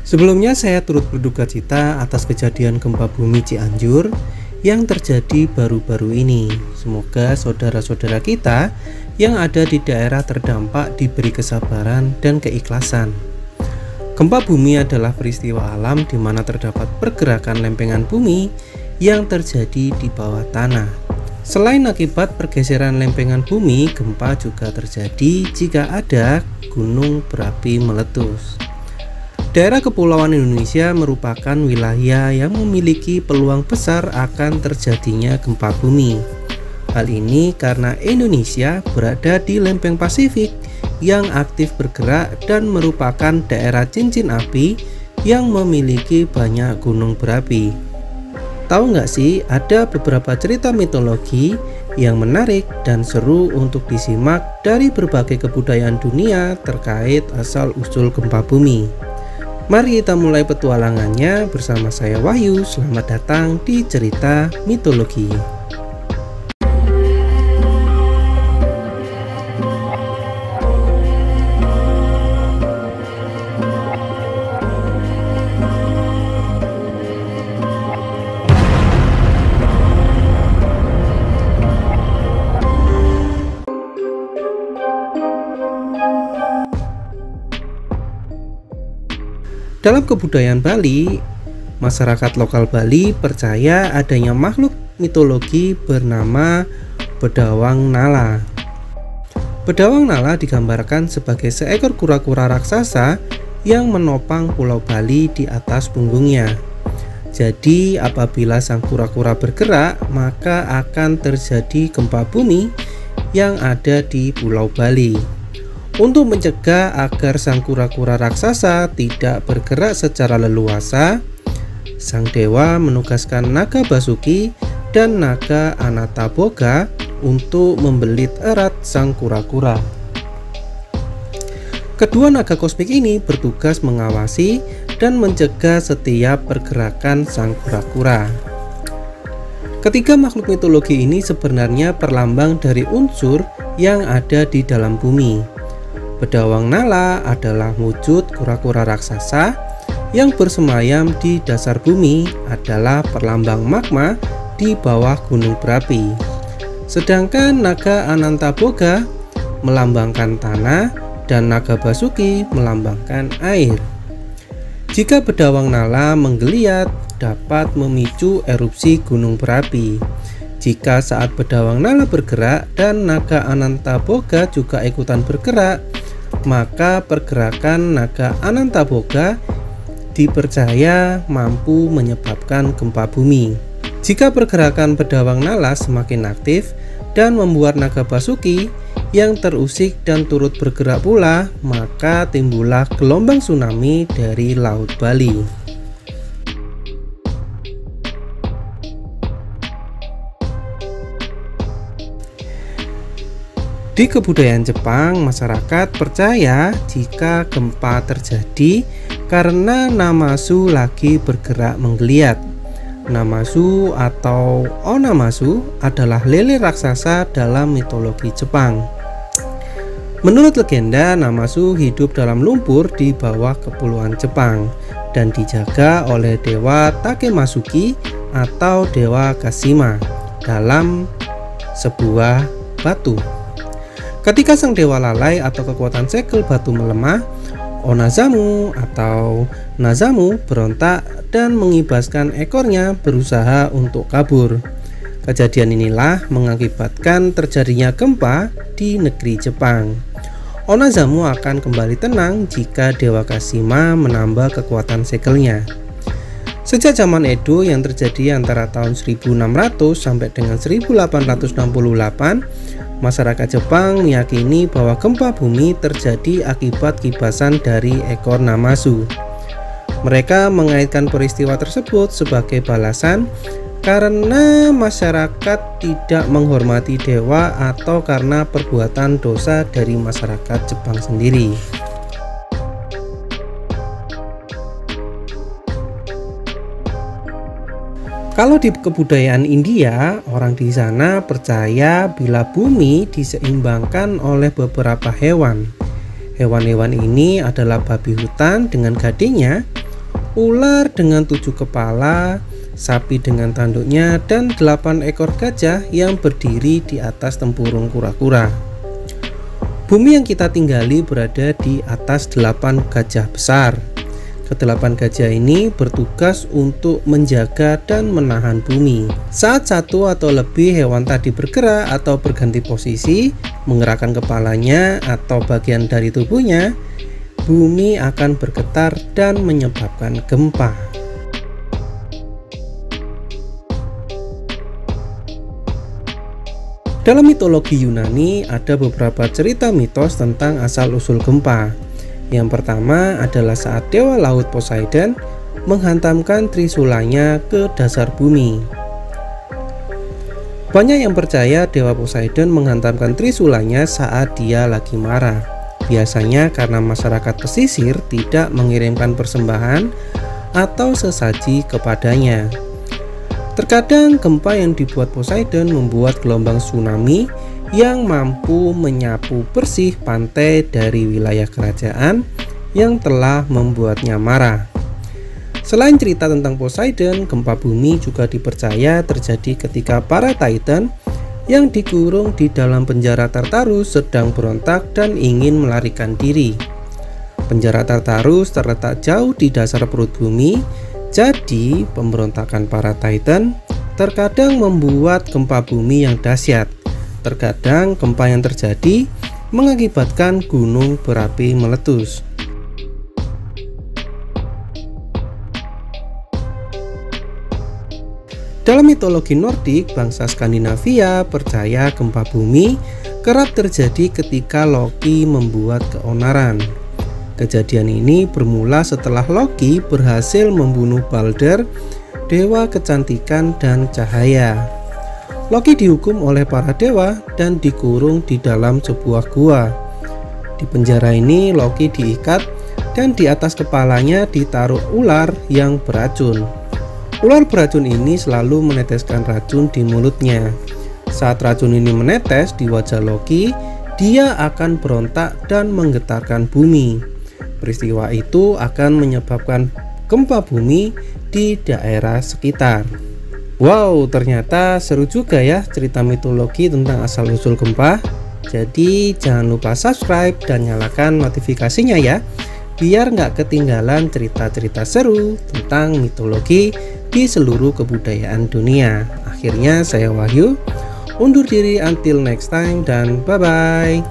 Sebelumnya saya turut berduka cita atas kejadian gempa bumi Cianjur yang terjadi baru-baru ini. Semoga saudara-saudara kita yang ada di daerah terdampak diberi kesabaran dan keikhlasan. Gempa bumi adalah peristiwa alam di mana terdapat pergerakan lempengan bumi yang terjadi di bawah tanah. Selain akibat pergeseran lempengan bumi, gempa juga terjadi jika ada gunung berapi meletus. Daerah kepulauan Indonesia merupakan wilayah yang memiliki peluang besar akan terjadinya gempa bumi. Hal ini karena Indonesia berada di lempeng Pasifik yang aktif bergerak dan merupakan daerah cincin api yang memiliki banyak gunung berapi. Tahu nggak sih, ada beberapa cerita mitologi yang menarik dan seru untuk disimak dari berbagai kebudayaan dunia terkait asal-usul gempa bumi. Mari kita mulai petualangannya bersama saya Wahyu. Selamat datang di cerita mitologi. Dalam kebudayaan Bali, masyarakat lokal Bali percaya adanya makhluk mitologi bernama Bedawang Nala. Bedawang Nala digambarkan sebagai seekor kura-kura raksasa yang menopang Pulau Bali di atas punggungnya. Jadi apabila sang kura-kura bergerak, maka akan terjadi gempa bumi yang ada di Pulau Bali. Untuk mencegah agar sang kura-kura raksasa tidak bergerak secara leluasa, sang dewa menugaskan naga Basuki dan naga Anataboga untuk membelit erat sang kura-kura. Kedua naga kosmik ini bertugas mengawasi dan mencegah setiap pergerakan sang kura-kura. Ketiga makhluk mitologi ini sebenarnya perlambang dari unsur yang ada di dalam bumi. Bedawang Nala adalah wujud kura-kura raksasa yang bersemayam di dasar bumi, adalah perlambang magma di bawah gunung berapi. Sedangkan naga Anantaboga melambangkan tanah dan naga Basuki melambangkan air. Jika Bedawang Nala menggeliat, dapat memicu erupsi gunung berapi. Jika saat Bedawang Nala bergerak dan naga Anantaboga juga ikutan bergerak, maka pergerakan naga Anantaboga dipercaya mampu menyebabkan gempa bumi. Jika pergerakan Bedawang Nala semakin aktif dan membuat naga Basuki yang terusik dan turut bergerak pula, maka timbullah gelombang tsunami dari Laut Bali. Di kebudayaan Jepang, masyarakat percaya jika gempa terjadi karena Namazu lagi bergerak menggeliat. Namazu atau Onamazu adalah lele raksasa dalam mitologi Jepang. Menurut legenda, Namazu hidup dalam lumpur di bawah kepulauan Jepang dan dijaga oleh dewa Takemasuki atau dewa Kashima dalam sebuah batu. Ketika sang dewa lalai atau kekuatan segel batu melemah, Onazamu atau Nazamu berontak dan mengibaskan ekornya berusaha untuk kabur. Kejadian inilah mengakibatkan terjadinya gempa di negeri Jepang. Onazamu akan kembali tenang jika dewa Kashima menambah kekuatan segelnya. Sejak zaman Edo yang terjadi antara tahun 1600 sampai dengan 1868, masyarakat Jepang meyakini bahwa gempa bumi terjadi akibat kibasan dari ekor Namazu. Mereka mengaitkan peristiwa tersebut sebagai balasan karena masyarakat tidak menghormati dewa atau karena perbuatan dosa dari masyarakat Jepang sendiri. Kalau di kebudayaan India, orang di sana percaya bila bumi diseimbangkan oleh beberapa hewan. Hewan-hewan ini adalah babi hutan dengan gadingnya, ular dengan 7 kepala, sapi dengan tanduknya, dan 8 ekor gajah yang berdiri di atas tempurung kura-kura. Bumi yang kita tinggali berada di atas 8 gajah besar. Kedelapan gajah ini bertugas untuk menjaga dan menahan bumi. Saat satu atau lebih hewan tadi bergerak atau berganti posisi, menggerakkan kepalanya atau bagian dari tubuhnya, bumi akan bergetar dan menyebabkan gempa. Dalam mitologi Yunani ada beberapa cerita mitos tentang asal-usul gempa. Yang pertama adalah saat dewa laut Poseidon menghantamkan trisulanya ke dasar bumi. Banyak yang percaya dewa Poseidon menghantamkan trisulanya saat dia lagi marah. Biasanya karena masyarakat pesisir tidak mengirimkan persembahan atau sesaji kepadanya. Terkadang gempa yang dibuat Poseidon membuat gelombang tsunami yang mampu menyapu bersih pantai dari wilayah kerajaan yang telah membuatnya marah. Selain cerita tentang Poseidon, gempa bumi juga dipercaya terjadi ketika para Titan yang dikurung di dalam penjara Tartarus sedang berontak dan ingin melarikan diri. Penjara Tartarus terletak jauh di dasar perut bumi. Jadi, pemberontakan para Titan terkadang membuat gempa bumi yang dahsyat. Terkadang gempa yang terjadi mengakibatkan gunung berapi meletus. Dalam mitologi Nordik, bangsa Skandinavia percaya gempa bumi kerap terjadi ketika Loki membuat keonaran. Kejadian ini bermula setelah Loki berhasil membunuh Balder, dewa kecantikan dan cahaya. Loki dihukum oleh para dewa dan dikurung di dalam sebuah gua. Di penjara ini Loki diikat dan di atas kepalanya ditaruh ular yang beracun. Ular beracun ini selalu meneteskan racun di mulutnya. Saat racun ini menetes di wajah Loki, dia akan berontak dan menggetarkan bumi. Peristiwa itu akan menyebabkan gempa bumi di daerah sekitar. Wow, ternyata seru juga ya cerita mitologi tentang asal-usul gempa. Jadi jangan lupa subscribe dan nyalakan notifikasinya ya, biar nggak ketinggalan cerita-cerita seru tentang mitologi di seluruh kebudayaan dunia. Akhirnya saya Wahyu undur diri until next time dan bye-bye.